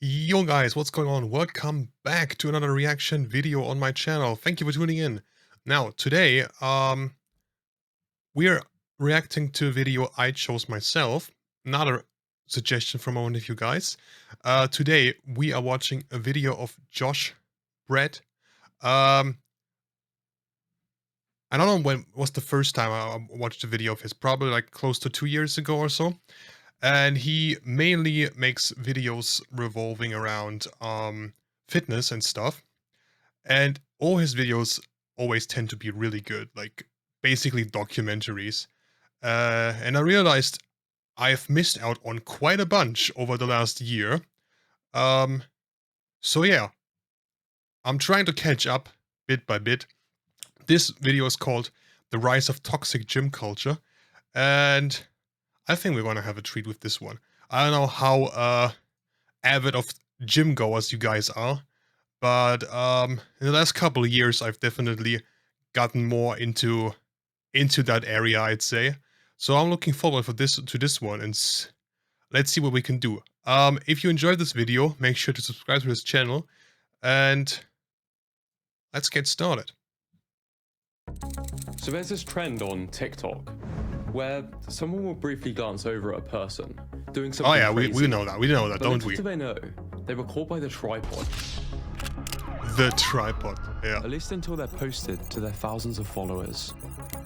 Yo guys, what's going on? Welcome back to another reaction video on my channel. Thank you for tuning in. Now, today, we're reacting to a video I chose myself. Another suggestion from one of you guys. Today, we are watching a video of Josh Brett. I don't know when was the first time I watched a video of his, probably like close to 2 years ago or so. And he mainly makes videos revolving around fitness and stuff. And all his videos always tend to be really good, like basically documentaries. And I realized I've missed out on quite a bunch over the last year. So yeah, I'm trying to catch up bit by bit. This video is called The Rise of Toxic Gym Culture. And I think we're gonna have a treat with this one. I don't know how avid of gym goers you guys are, but in the last couple of years, I've definitely gotten more into that area, I'd say. So I'm looking forward to this one, and let's see what we can do. If you enjoyed this video, make sure to subscribe to this channel, and let's get started. So there's this trend on TikTok where someone will briefly glance over at a person doing something. Oh yeah, crazy, we know that, but don't we? Little do they know, they were caught by the tripod. The tripod, yeah. At least until they're posted to their thousands of followers.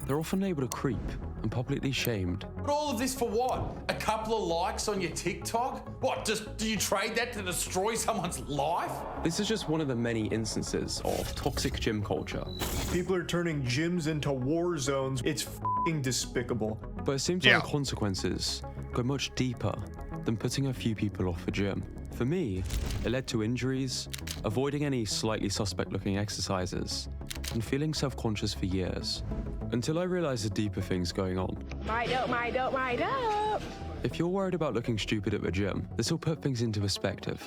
They're often able to creep and publicly shamed. But all of this for what? A couple of likes on your TikTok? What, just do you trade that to destroy someone's life? This is just one of the many instances of toxic gym culture. People are turning gyms into war zones. It's f***ing despicable. But it seems like the consequences go much deeper than putting a few people off a gym. For me, it led to injuries, avoiding any slightly suspect-looking exercises, and feeling self-conscious for years, until I realized the deeper things going on. My dope. If you're worried about looking stupid at the gym, this will put things into perspective.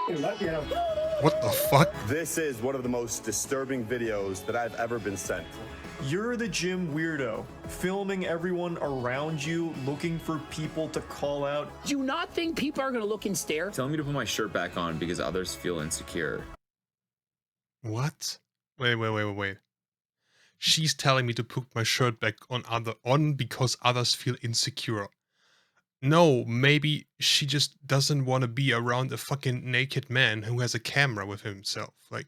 What the fuck? This is one of the most disturbing videos that I've ever been sent. You're the gym weirdo, filming everyone around you, looking for people to call out. Do you not think people are gonna look and stare? Telling me to put my shirt back on because others feel insecure. What? Wait. She's telling me to put my shirt back on because others feel insecure. No, maybe she just doesn't want to be around a fucking naked man who has a camera with himself. Like,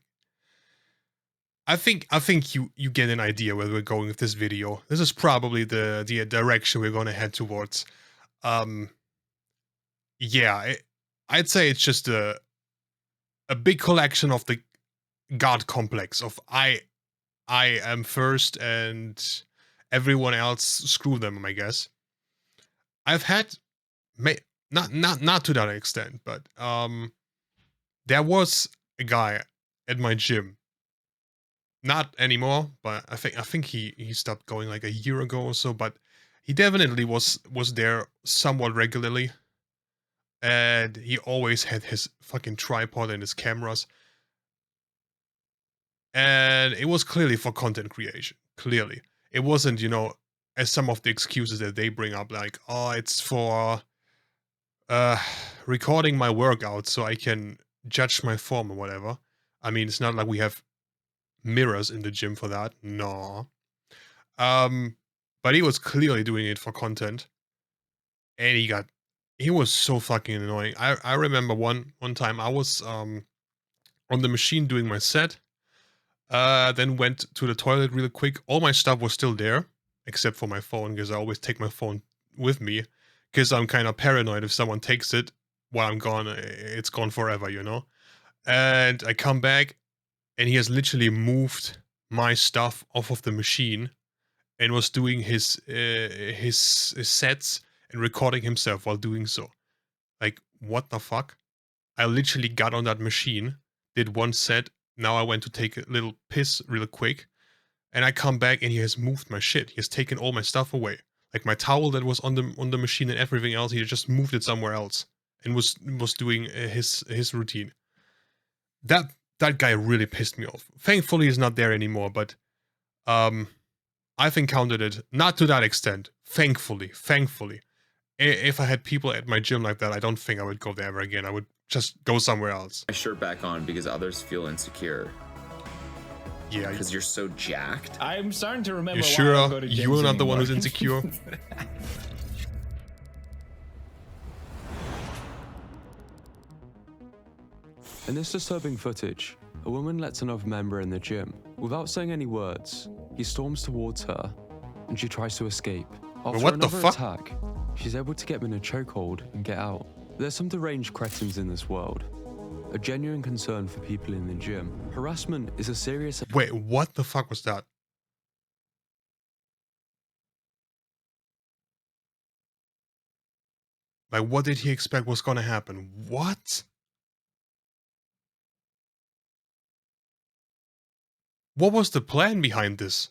I think you get an idea where we're going with this video. This is probably the direction we're gonna head towards. Yeah, I'd say it's just a big collection of the God complex of I am first and everyone else screw them, I guess. I've had not to that extent, but there was a guy at my gym. Not anymore, but I think he stopped going like a year ago or so, but he definitely was there somewhat regularly. And he always had his fucking tripod and his cameras. And it was clearly for content creation. Clearly. It wasn't, as some of the excuses that they bring up, like, oh, it's for recording my workout so I can judge my form or whatever. I mean, it's not like we have mirrors in the gym for that. No. But he was clearly doing it for content. And he was so fucking annoying. I remember one time I was on the machine doing my set. Then went to the toilet really quick. All my stuff was still there, except for my phone, because I always take my phone with me, because I'm kind of paranoid if someone takes it while I'm gone, it's gone forever, And I come back, and he has literally moved my stuff off of the machine, and was doing his sets and recording himself while doing so. Like, what the fuck? I literally got on that machine, did one set. Now I went to take a little piss real quick, and I come back and he has moved my shit. He has taken all my stuff away. Like my towel that was on the machine and everything else, he just moved it somewhere else and was doing his routine. That guy really pissed me off. Thankfully he's not there anymore, but I've encountered it, not to that extent. Thankfully. If I had people at my gym like that, I don't think I would go there ever again. I would just go somewhere else. My shirt back on because others feel insecure. Yeah. Because you're so jacked. I'm starting to remember. You why I sure don't go to you're gyms not the one anymore. who's insecure? In this disturbing footage, a woman lets another member in the gym. Without saying any words, he storms towards her, and she tries to escape. After what the another fuck? attack, she's able to get him in a chokehold and get out. There's some deranged cretins in this world. A genuine concern for people in the gym. Harassment is a serious... Wait, what the fuck was that? Like, what did he expect was gonna happen? What? What was the plan behind this?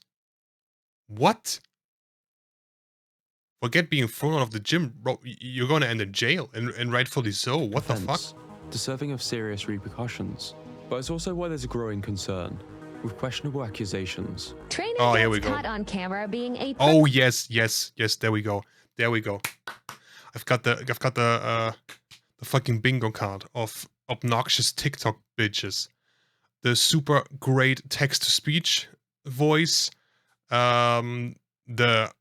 What? Forget being thrown out of the gym, bro. You're gonna end in jail, and rightfully so. What the fuck? Deserving of serious repercussions. But it's also why there's a growing concern with questionable accusations. Training Oh, here gets we go. caught on camera being a Oh yes, yes, yes. There we go. There we go. I've got the fucking bingo card of obnoxious TikTok bitches. The super great text to speech voice. The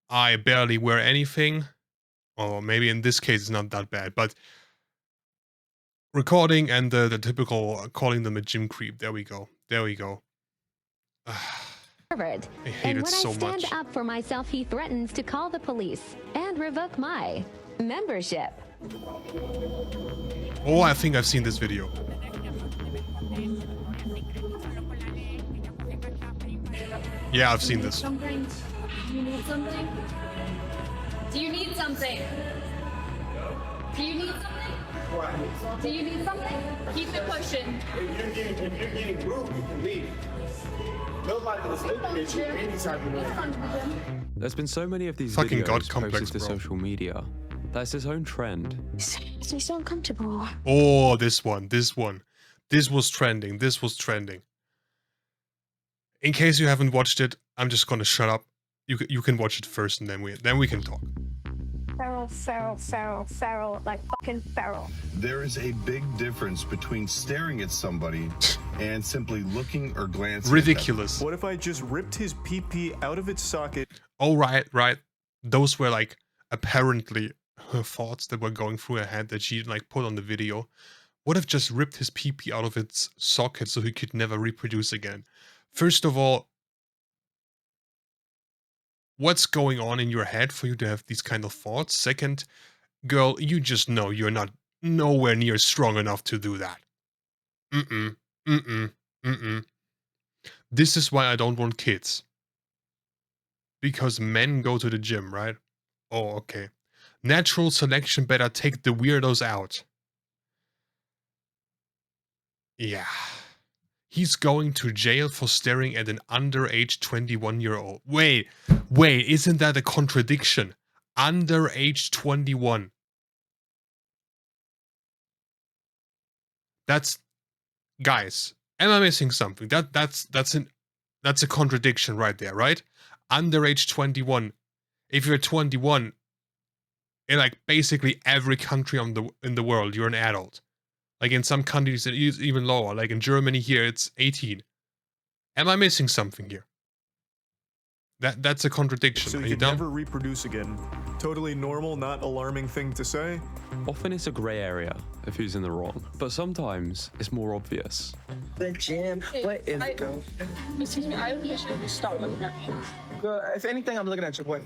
I barely wear anything. Or maybe in this case it's not that bad, but recording and the typical calling them a gym creep. There we go. There we go. Harvard. I hate And it when so I stand much. up for myself, he threatens to call the police and revoke my membership. Oh, I think I've seen this video. Yeah, I've seen this. Something? Do you need something? Do you need something? Do you need something? Do you need something? Keep it pushing. If you're getting rude, you can leave. Nobody is looking at you any type of way. There's been so many of these Fucking videos God complex, posted to bro. social media that it's its own trend. It's me so uncomfortable. Oh, this one. This was trending. This was trending. In case you haven't watched it, I'm just gonna shut up. You can watch it first, and then we can talk. Feral, like fucking feral. There is a big difference between staring at somebody and simply looking or glancing. Ridiculous. What if I just ripped his pee-pee out of its socket? Oh, right. Those were like apparently her thoughts that were going through her head that she like put on the video. What if just ripped his pee-pee out of its socket so he could never reproduce again? First of all, what's going on in your head for you to have these kind of thoughts? Second, girl, you just know you're not nowhere near strong enough to do that. This is why I don't want kids. Because men go to the gym, right? Oh, okay. Natural selection better take the weirdos out. Yeah. He's going to jail for staring at an underage 21-year-old. Wait, isn't that a contradiction? Underage 21. That's, guys, am I missing something? That's a contradiction right there, right? Underage 21. If you're 21, in like basically every country in the world, you're an adult. Like in some countries, it is even lower. Like in Germany here, it's 18. Am I missing something here? That's a contradiction. So Are you you can dumb? never reproduce again. Totally normal, not alarming thing to say. Often it's a grey area of who's in the wrong, but sometimes it's more obvious. The gym. What is it? Excuse me, I wish you would stop looking at me. Girl, if anything, I'm looking at your boy.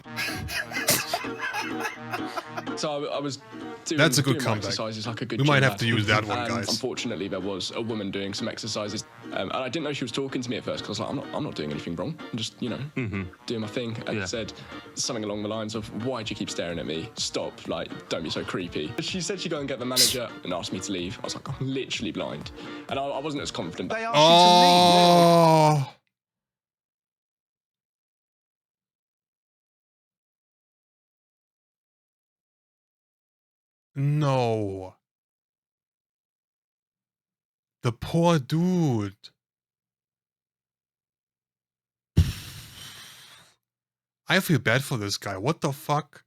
So I was doing, That's a good doing my comeback. exercises like a good We might gym have lad. to use that one, And guys. Unfortunately, there was a woman doing some exercises, and I didn't know she was talking to me at first because I was like, I'm not doing anything wrong. I'm just, doing my thing. And said something along the lines of, "Why do you keep staring at me? Stop! Like, don't be so creepy." She said she'd go and get the manager and asked me to leave. I was like, I'm literally blind, and I wasn't as confident. They asked you to leave. Oh. No. The poor dude. I feel bad for this guy. What the fuck?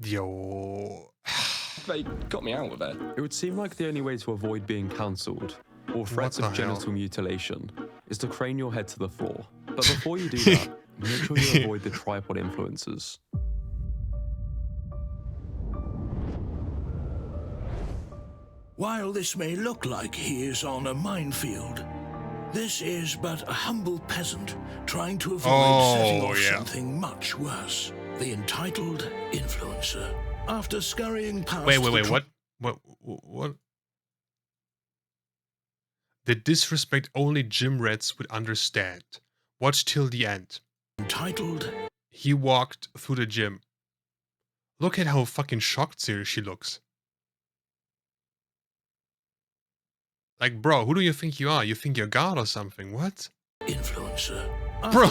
Yo. They got me out of there. It would seem like the only way to avoid being cancelled or threats What of the hell? genital mutilation is to crane your head to the floor. But before you do that, make sure you avoid the tripod influencers. While this may look like he is on a minefield, this is but a humble peasant trying to avoid setting off something much worse. The entitled influencer. After scurrying past Wait, what? The disrespect only gym rats would understand. Watch till the end. Entitled. He walked through the gym. Look at how fucking shocked she looks. Like, bro, who do you think you are? You think you're God or something? What? Influencer. Bro,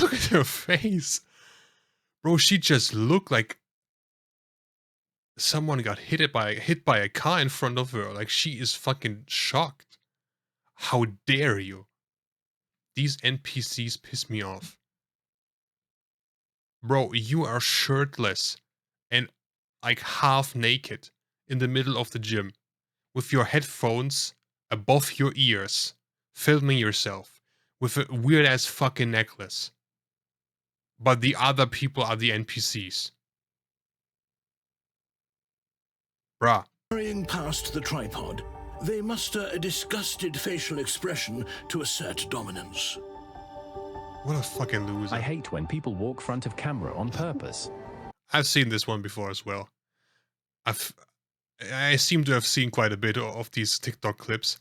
look at her face. Bro, she just looked like someone got hit by a car in front of her. Like, she is fucking shocked. How dare you? These NPCs piss me off. Bro, you are shirtless and like half naked in the middle of the gym with your headphones above your ears, filming yourself with a weird ass fucking necklace. But the other people are the NPCs. Bruh. Hurrying past the tripod, they muster a disgusted facial expression to assert dominance. What a fucking loser. I hate when people walk front of camera on purpose. I've seen this one before as well. I seem to have seen quite a bit of these TikTok clips.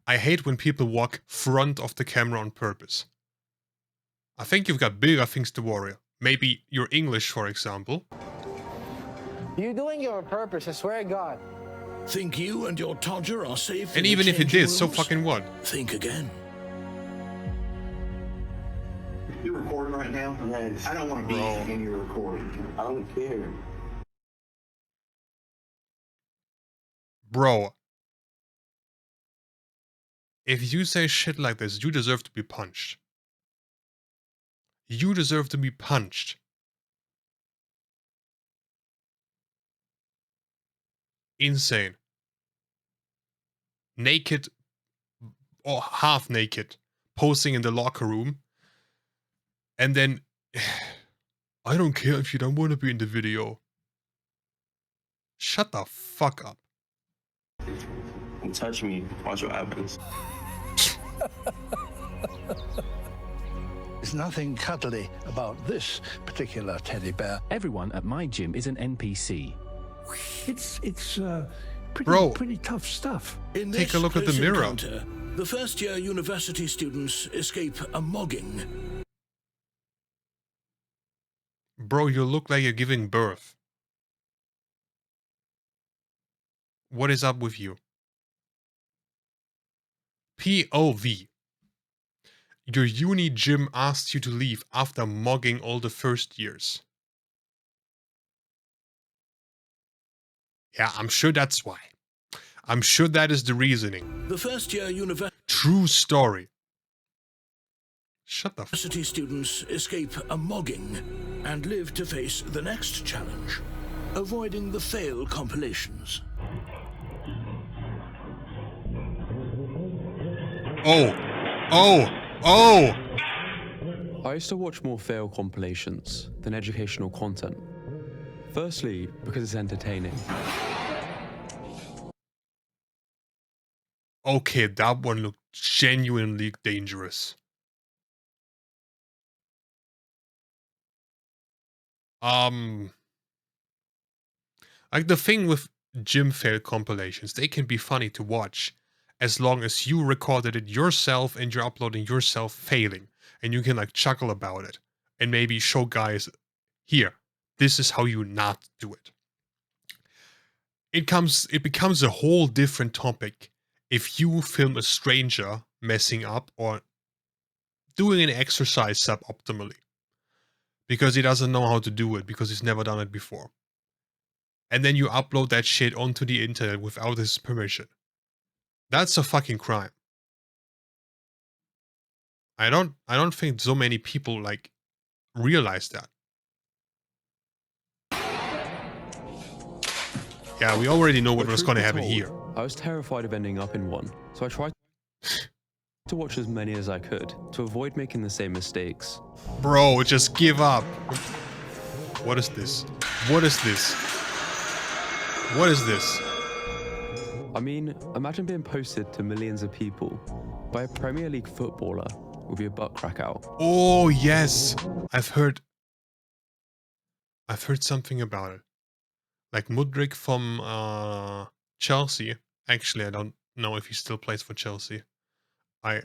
I hate when people walk front of the camera on purpose. I think you've got bigger things to worry. Maybe your English, for example. You're doing it on purpose, I swear to God. Think you and your Todger are safe? And even if it did, so fucking what? Think again. You recording right now? Yes. I don't want to be in your recording. I don't care. Bro. If you say shit like this, you deserve to be punched. You deserve to be punched. Insane. Naked or half naked, posing in the locker room. And then, I don't care if you don't want to be in the video. Shut the fuck up. Don't touch me. Watch what happens. There's nothing cuddly about this particular teddy bear. Everyone at my gym is an NPC. It's pretty tough stuff. In Take this a look at the close mirror. encounter, the first-year university students escape a mogging. Bro, you look like you're giving birth. What is up with you? POV. Your uni gym asked you to leave after mogging all the first years. Yeah, I'm sure that's why. I'm sure that is the reasoning. The first-year university True story. Shut the fuck up. students escape a mogging and live to face the next challenge, avoiding the fail compilations. Oh! I used to watch more fail compilations than educational content. Firstly, because it's entertaining. Okay, that one looked genuinely dangerous. Like the thing with gym fail compilations, they can be funny to watch as long as you recorded it yourself and you're uploading yourself failing and you can like chuckle about it and maybe show guys, here, this is how you not do it. It becomes a whole different topic if you film a stranger messing up or doing an exercise suboptimally because he doesn't know how to do it because he's never done it before. And then you upload that shit onto the internet without his permission. That's a fucking crime. I don't think so many people like realize that. Yeah, we already know what But was truth going to be happen told, here. I was terrified of ending up in one, so I tried to watch as many as I could to avoid making the same mistakes. Bro, just give up. What is this? What is this? What is this? I mean, imagine being posted to millions of people by a Premier League footballer with your butt crack out. Oh, yes. I've heard something about it. Like Mudryk from Chelsea. Actually, I don't know if he still plays for Chelsea. I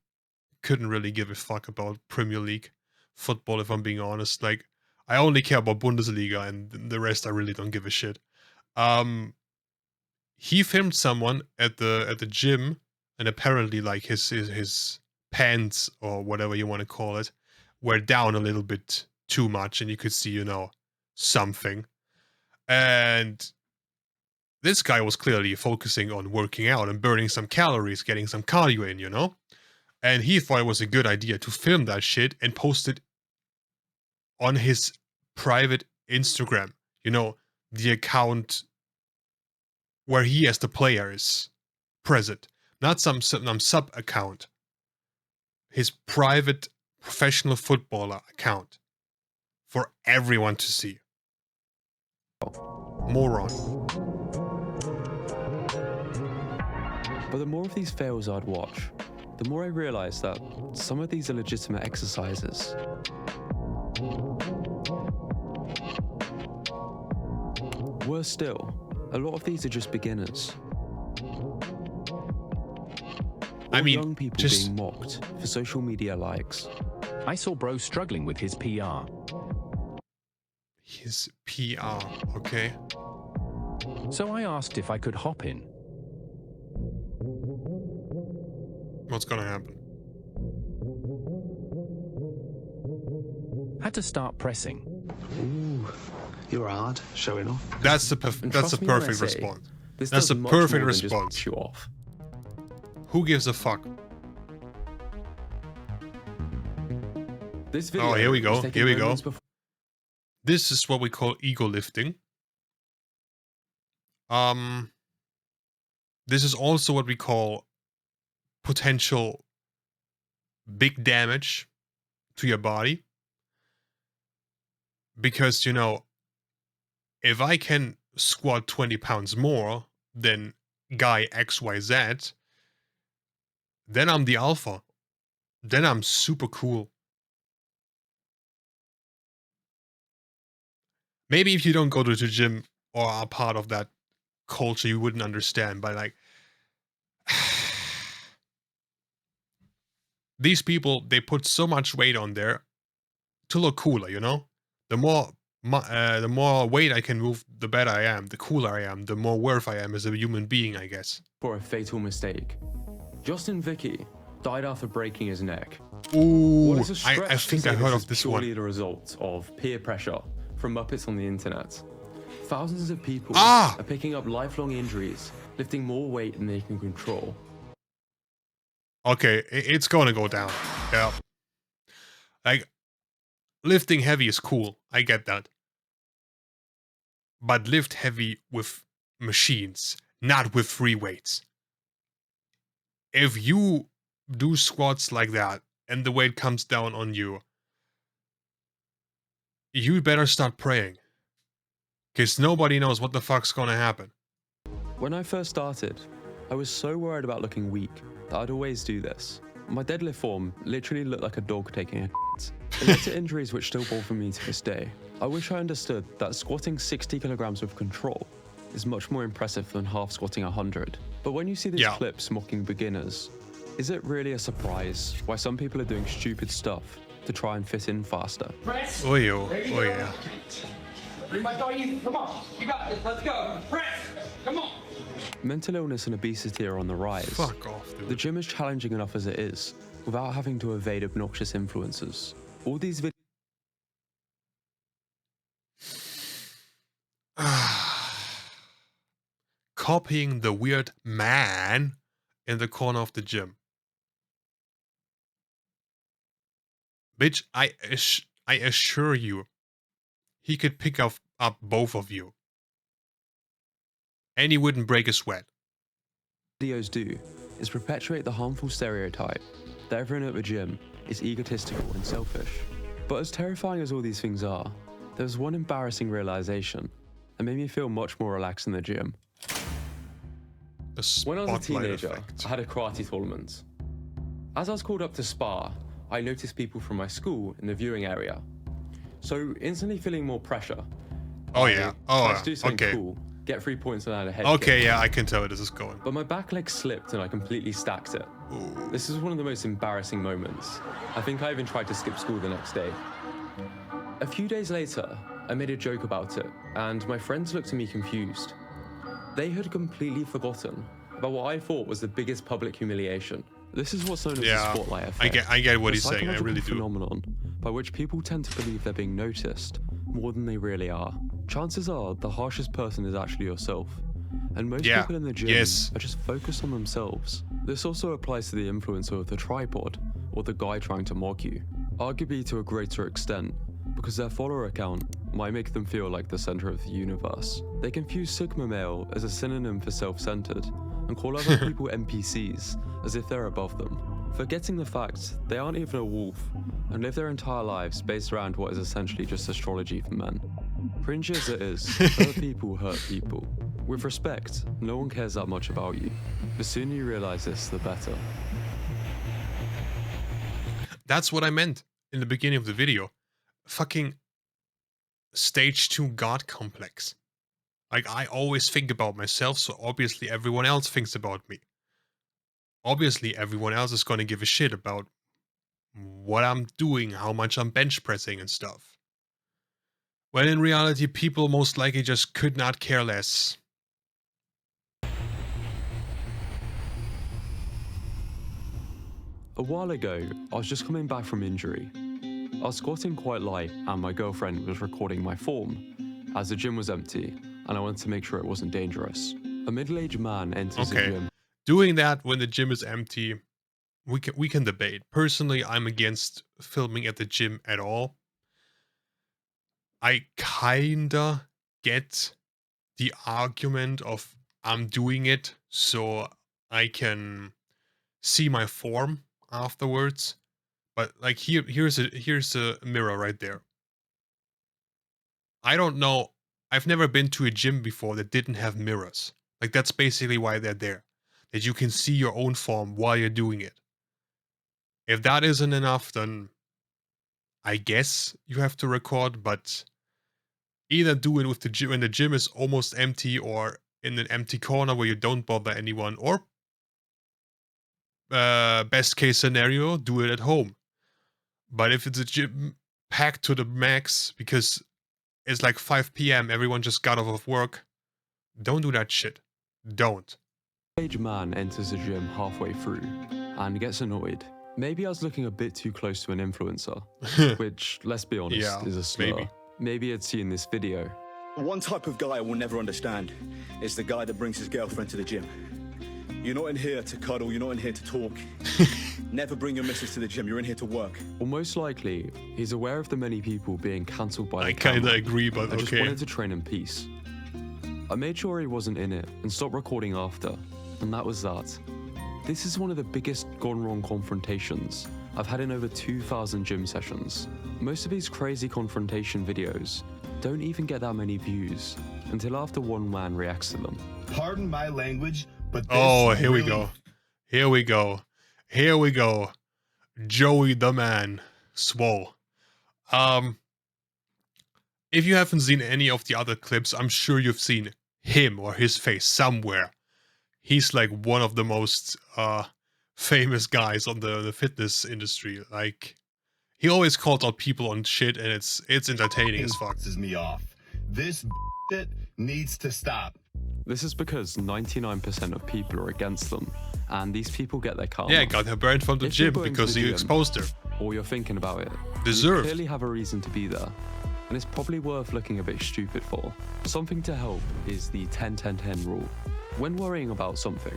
couldn't really give a fuck about Premier League football, if I'm being honest. Like, I only care about Bundesliga, and the rest I really don't give a shit. He filmed someone at the gym, and apparently, like, his pants, or whatever you want to call it, were down a little bit too much, and you could see, something. And this guy was clearly focusing on working out and burning some calories, getting some cardio in. And he thought it was a good idea to film that shit and post it on his private Instagram. The account where he as the player is present. Not some sub account. His private professional footballer account. For everyone to see. Moron. But the more of these fails I'd watch, the more I realized that some of these are legitimate exercises. Worse still, a lot of these are just beginners. I mean, young people just being mocked for social media likes. I saw Bro struggling with his PR. His PR, okay. So I asked if I could hop in. What's gonna happen? Had to start pressing. Ooh, you're hard, showing off. That's the perfect response. That's the perfect response. Show off. Who gives a fuck? This video here we go. Here we go. Before. This is what we call ego lifting. This is also what we call potential big damage to your body. Because, if I can squat 20 pounds more than guy XYZ, then I'm the alpha. Then I'm super cool. Maybe if you don't go to the gym or are part of that culture, you wouldn't understand. But like, these people, they put so much weight on there to look cooler, The more weight I can move, the better I am, the cooler I am, the more worth I am as a human being, I guess. For a fatal mistake. Justin Vicky died after breaking his neck. Ooh, I think I heard of this one. Purely the result of peer pressure from Muppets on the internet. Thousands of people are picking up lifelong injuries, lifting more weight than they can control. Okay, it's gonna go down. Yeah. Like, lifting heavy is cool. I get that. But lift heavy with machines, not with free weights. If you do squats like that and the weight comes down on you, you better start praying. Because nobody knows what the fuck's gonna happen. When I first started, I was so worried about looking weak that I'd always do this. My deadlift form literally looked like a dog taking a It led to injuries which still bother me to this day. I wish I understood that squatting 60 kilograms with control is much more impressive than half squatting 100. But when you see these clips mocking beginners, is it really a surprise why some people are doing stupid stuff to try and fit in faster? Press. Oh yeah. Bring my dog in. Come on. You got this. Let's go. Press. Come on. Mental illness and obesity are on the rise. Fuck off, dude. The gym is challenging enough as it is, without having to evade obnoxious influencers. All these videos. Copying the weird man in the corner of the gym. Bitch, I assure you, he could pick up both of you. And he wouldn't break a sweat. Videos do is perpetuate the harmful stereotype that everyone at the gym is egotistical and selfish. But as terrifying as all these things are, there was one embarrassing realization that made me feel much more relaxed in the gym. When I was a teenager, I had a karate tournament. As I was called up to spar, I noticed people from my school in the viewing area. So instantly feeling more pressure. Oh yeah. Oh, to do something okay. cool, get 3 points and add a head Okay, kick. yeah, I can tell where this is going. But my back leg slipped and I completely stacked it. Ooh. This is one of the most embarrassing moments. I think I even tried to skip school the next day. A few days later, I made a joke about it, and my friends looked at me confused. They had completely forgotten about what I thought was the biggest public humiliation. This is what's known as the spotlight effect. I get what he's saying, I really do. Phenomenon by which people tend to believe they're being noticed more than they really are. Chances are the harshest person is actually yourself. And most people in the gym are just focused on themselves. This also applies to the influencer with the tripod, or the guy trying to mock you. Arguably to a greater extent, because their follower account might make them feel like the center of the universe. They confuse Sigma male as a synonym for self-centered, and call other people NPCs as if they're above them, forgetting the fact they aren't even a wolf and live their entire lives based around what is essentially just astrology for men. Cringe as it is, hurt people hurt people. With respect, no one cares that much about you. The sooner you realize this, the better. That's what I meant in the beginning of the video. Fucking stage 2 god complex. Like, I always think about myself, so obviously everyone else thinks about me. Obviously everyone else is gonna give a shit about what I'm doing, how much I'm bench pressing and stuff. When in reality, people most likely just could not care less. A while ago, I was just coming back from injury. I was squatting quite light and my girlfriend was recording my form, as the gym was empty and I wanted to make sure it wasn't dangerous. A middle-aged man enters the gym. Doing that when the gym is empty, we can debate. Personally, I'm against filming at the gym at all. I kinda get the argument of I'm doing it so I can see my form afterwards. But like here's a mirror right there. I don't know. I've never been to a gym before that didn't have mirrors. Like, that's basically why they're there. That you can see your own form while you're doing it. If that isn't enough, then I guess you have to record, but either do it with the gym when the gym is almost empty, or in an empty corner where you don't bother anyone, or best case scenario, do it at home. But if it's a gym packed to the max because it's like 5 p.m, everyone just got off of work, don't do that shit. Don't. Middle-aged man enters the gym halfway through and gets annoyed. Maybe I was looking a bit too close to an influencer, which, let's be honest, is a slur. Maybe I'd seen this video. One type of guy I will never understand is the guy that brings his girlfriend to the gym. You're not in here to cuddle, you're not in here to talk. Never bring your missus to the gym, you're in here to work. Well, most likely, he's aware of the many people being cancelled by the I kinda agree, but I just wanted to train in peace. I made sure he wasn't in it and stopped recording after, and that was that. This is one of the biggest gone wrong confrontations I've had in over 2,000 gym sessions. Most of these crazy confrontation videos don't even get that many views until after one man reacts to them. Pardon my language, but this here we go. Here we go. Here we go. Joey the man. Swole. If you haven't seen any of the other clips, I'm sure you've seen him or his face somewhere. He's like one of the most famous guys on the fitness industry. Like, he always calls out people on shit, and it's entertaining as fuck. Pisses me off. This shit needs to stop. This is because 99% of people are against them, and these people get their karma. Yeah, got her burned from the gym because you exposed her. Or you're thinking about it. Deserved. You clearly have a reason to be there, and it's probably worth looking a bit stupid for. Something to help is the 10-10-10 rule. When worrying about something,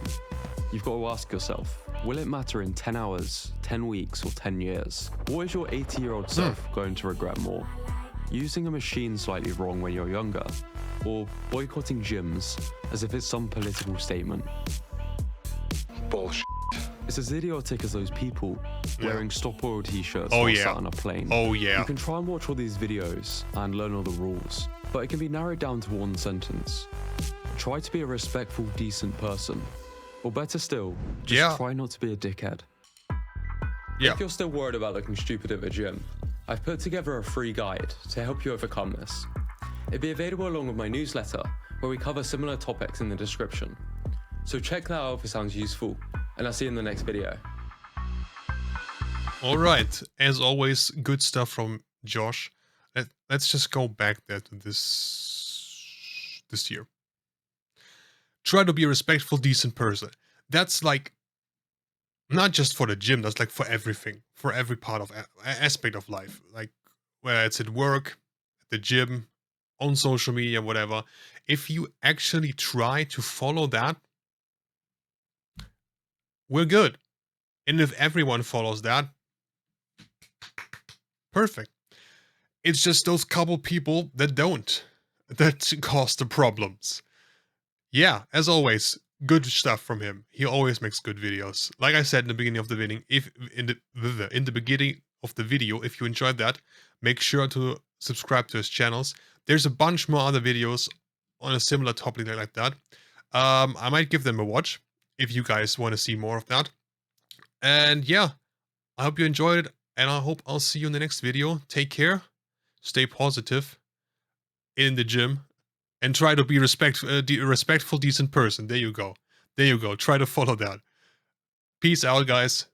you've got to ask yourself, will it matter in 10 hours, 10 weeks, or 10 years? What is your 80-year-old self going to regret more? using a machine slightly wrong when you're younger, or boycotting gyms as if it's some political statement. Bullshit. It's as idiotic as those people wearing Stop Oil t-shirts Oh, while yeah. sat on a plane. Oh, yeah. You can try and watch all these videos and learn all the rules, but it can be narrowed down to one sentence. Try to be a respectful, decent person. Or better still, just try not to be a dickhead. Yeah. If you're still worried about looking stupid at the gym, I've put together a free guide to help you overcome this. It'll be available along with my newsletter, where we cover similar topics in the description. So check that out if it sounds useful, and I'll see you in the next video. Alright, as always, good stuff from Josh. Let's just go back there to this year. Try to be a respectful, decent person. That's like, not just for the gym, that's like for everything. For every part of aspect of life. Like, whether it's at work, at the gym, on social media, whatever. If you actually try to follow that, we're good. And if everyone follows that, perfect. It's just those couple people that don't, that cause the problems. Yeah, as always, good stuff from him. He always makes good videos. Like I said in the beginning of the video, if you enjoyed that, make sure to subscribe to his channels. There's a bunch more other videos on a similar topic like that. I might give them a watch if you guys want to see more of that. And yeah, I hope you enjoyed it, and I hope I'll see you in the next video. Take care, stay positive in the gym, and try to be a respectful, decent person. There you go. There you go. Try to follow that. Peace out, guys.